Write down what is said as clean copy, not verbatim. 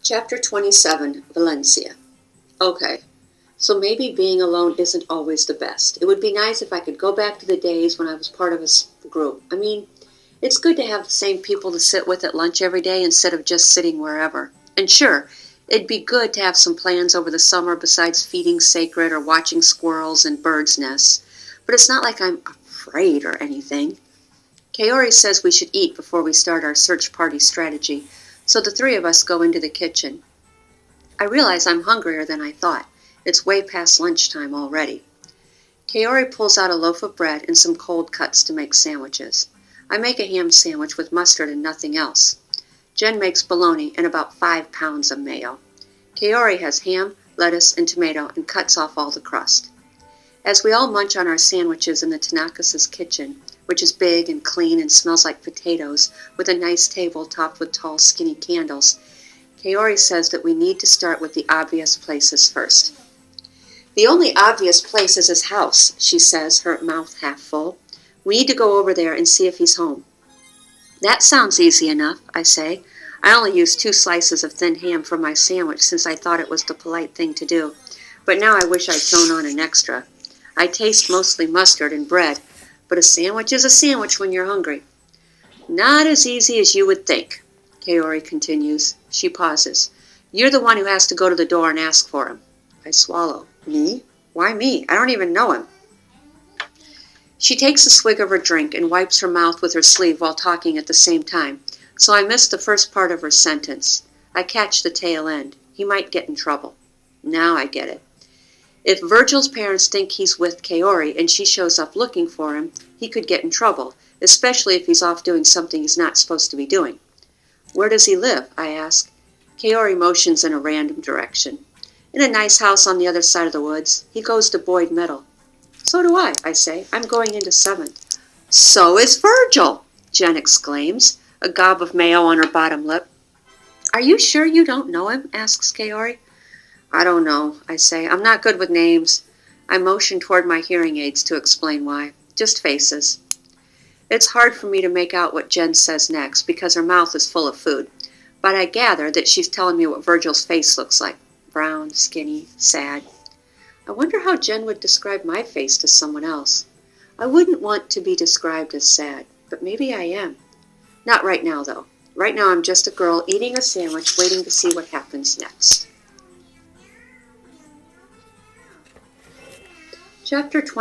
Chapter 27, Valencia. Okay, so maybe being alone isn't always the best. It would be nice if I could go back to the days when I was part of a group. I mean, it's good to have the same people to sit with at lunch every day instead of just sitting wherever. And sure, it'd be good to have some plans over the summer besides feeding sacred or watching squirrels and birds' nests. But it's not like I'm afraid or anything. Kaori says we should eat before we start our search party strategy, so the three of us go into the kitchen. I realize I'm hungrier than I thought. It's way past lunchtime already. Kaori pulls out a loaf of bread and some cold cuts to make sandwiches. I make a ham sandwich with mustard and nothing else. Jen makes bologna and about 5 pounds of mayo. Kaori has ham, lettuce, and tomato and cuts off all the crust. As we all munch on our sandwiches in the Tanaka's kitchen, which is big and clean and smells like potatoes, with a nice table topped with tall, skinny candles, Kaori says that we need to start with the obvious places first. The only obvious place is his house, she says, her mouth half full. We need to go over there and see if he's home. That sounds easy enough, I say. I only used 2 slices of thin ham for my sandwich since I thought it was the polite thing to do, but now I wish I'd thrown on an extra. I taste mostly mustard and bread, but a sandwich is a sandwich when you're hungry. Not as easy as you would think, Kaori continues. She pauses. You're the one who has to go to the door and ask for him. I swallow. Me? Why me? I don't even know him. She takes a swig of her drink and wipes her mouth with her sleeve while talking at the same time, so I miss the first part of her sentence. I catch the tail end. He might get in trouble. Now I get it. If Virgil's parents think he's with Kaori and she shows up looking for him, he could get in trouble, especially if he's off doing something he's not supposed to be doing. Where does he live? I ask. Kaori motions in a random direction. In a nice house on the other side of the woods. He goes to Boyd Middle. So do I say. I'm going into 7th. So is Virgil, Jen exclaims, a gob of mayo on her bottom lip. Are you sure you don't know him? Asks Kaori. I don't know, I say. I'm not good with names. I motion toward my hearing aids to explain why. Just faces. It's hard for me to make out what Jen says next because her mouth is full of food, but I gather that she's telling me what Virgil's face looks like. Brown, skinny, sad. I wonder how Jen would describe my face to someone else. I wouldn't want to be described as sad, but maybe I am. Not right now, though. Right now I'm just a girl eating a sandwich waiting to see what happens next. Chapter 20.